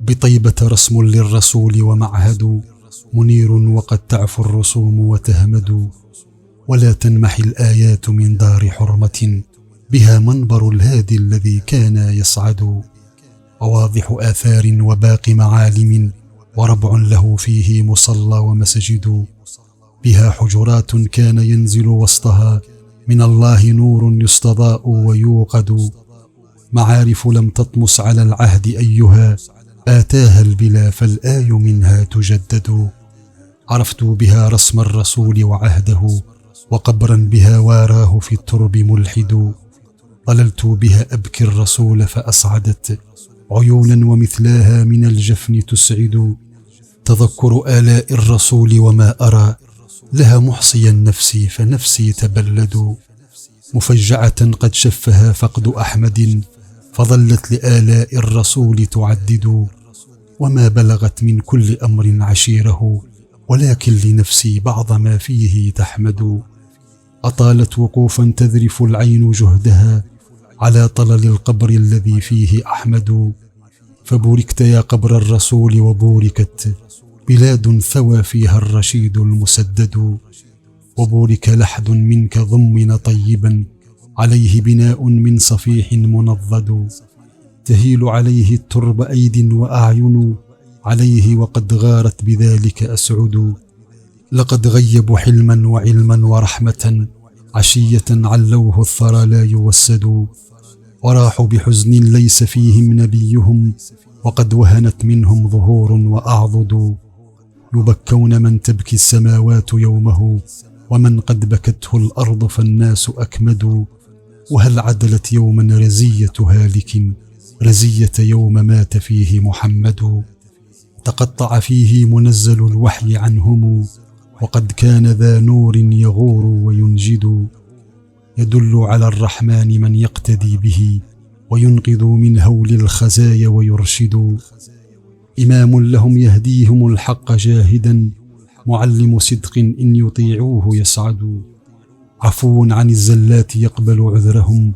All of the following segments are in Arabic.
بطيبة رسم للرسول ومعهد منير، وقد تعفو الرسوم وتهمد. ولا تنمح الآيات من دار حرمة، بها منبر الهادي الذي كان يصعد. وواضح آثار وباقي معالم، وربع له فيه مصلى ومسجد. بها حجرات كان ينزل وسطها من الله نور يستضاء ويوقد. معارف لم تطمس على العهد أيها آتاها البلا، فالآي منها تجدد. عرفت بها رسم الرسول وعهده، وقبرا بها واراه في الترب ملحد. ظللت بها أبكي الرسول فأسعدت عيونا، ومثلاها من الجفن تسعد. تذكر آلاء الرسول وما أرى لها محصيا نفسي، فنفسي تبلد. مفجعة قد شفها فقد أحمد، فظلت لآلاء الرسول تعدد. وما بلغت من كل أمر عشيره، ولكن لنفسي بعض ما فيه تحمد. أطالت وقوفا تذرف العين جهدها على طلل القبر الذي فيه أحمد. فبوركت يا قبر الرسول، وبوركت بلاد ثوى فيها الرشيد المسدد. وبورك لحد منك ضمن طيبا، عليه بناء من صفيح منضد. تهيل عليه الترب أيد وأعين، عليه وقد غارت بذلك أسعد. لقد غيبوا حلما وعلما ورحمة، عشية علوه الثرى لا يوسد. وراحوا بحزن ليس فيهم نبيهم، وقد وهنت منهم ظهور وأعضد. يبكون من تبكي السماوات يومه، ومن قد بكته الأرض فالناس أكمد. وهل عدلت يوما رزية هالك، رزية يوم مات فيه محمد. تقطع فيه منزل الوحي عنهم، وقد كان ذا نور يغور وينجد. يدل على الرحمن من يقتدي به، وينقذ من هول الخزايا ويرشد. إمام لهم يهديهم الحق جاهدا، معلم صدق إن يطيعوه يسعد. عفو عن الزلات يقبل عذرهم،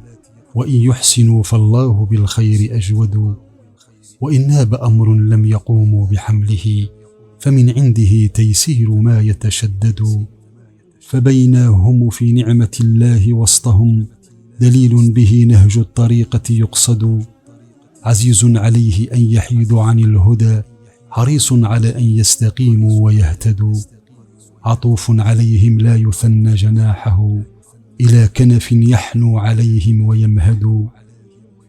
وإن يحسنوا فالله بالخير أجود. وإن ناب أمر لم يقوموا بحمله، فمن عنده تيسير ما يتشدد. فبينهم في نعمة الله وسطهم، دليل به نهج الطريقة يقصد. عزيز عليه أن يحيدوا عن الهدى، حريص على أن يستقيموا ويهتدوا. عطوف عليهم لا يثنى جناحه، إلى كنف يحنو عليهم ويمهد.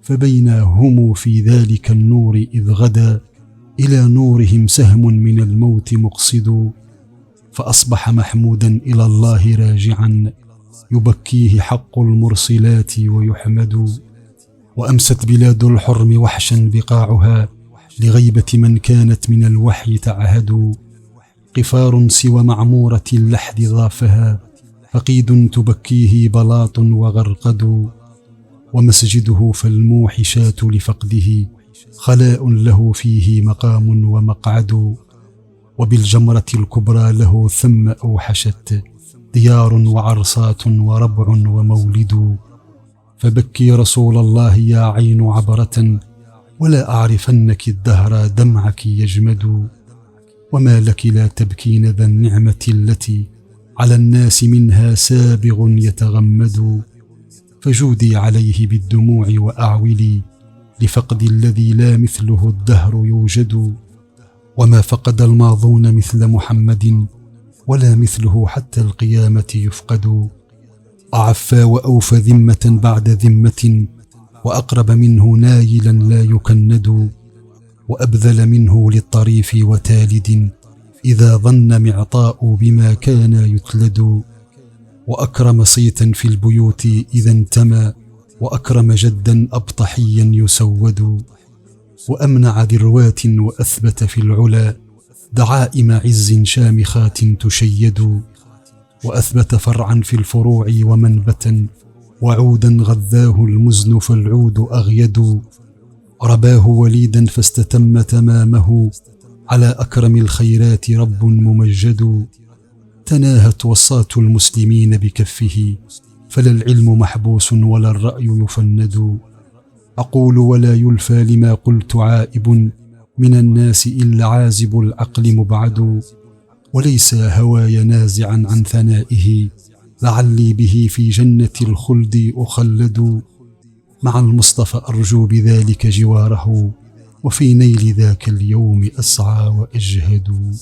فبينهم في ذلك النور إذ غدا، إلى نورهم سهم من الموت مقصد. فأصبح محمودا إلى الله راجعا، يبكيه حق المرسلات ويحمد. وأمست بلاد الحرم وحشا بقاعها، لغيبة من كانت من الوحي تعهد. قفار سوى معمورة اللحد ضافها، فقيد تبكيه بلاط وغرقد. ومسجده فالموحشات لفقده، خلاء له فيه مقام ومقعد. وبالجمرة الكبرى له ثم أوحشت، ديار وعرصات وربع ومولد. فبكي رسول الله يا عين عبرة، ولا أعرفنك الدهر دمعك يجمد. وما لك لا تبكين ذا النعمة التي على الناس منها سابغ يتغمد. فجودي عليه بالدموع وأعولي، لفقد الذي لا مثله الدهر يوجد. وما فقد الماضون مثل محمد، ولا مثله حتى القيامة يفقد. أعفى وأوفى ذمة بعد ذمة، وأقرب منه نايلا لا يكند. وأبذل منه للطريف وتالد، إذا ظن معطاء بما كان يتلد. وأكرم صيتا في البيوت إذا انتمى، وأكرم جدا أبطحيا يسود. وأمنع ذروات وأثبت في العلا، دعائم عز شامخات تشيد. وأثبت فرعا في الفروع ومنبتا، وعودا غذاه المزن فالعود أغيد. رباه وليدا فاستتم تمامه، على أكرم الخيرات رب ممجد. تناهت وصات المسلمين بكفه، فلا العلم محبوس ولا الرأي يفند. أقول ولا يلفى لما قلت عائب، من الناس إلا عازب العقل مبعد، وليس هواي نازعا عن ثنائه، لعلي به في جنة الخلد أخلد. مع المصطفى أرجو بذلك جواره، وفي نيل ذاك اليوم أسعى وأجهد.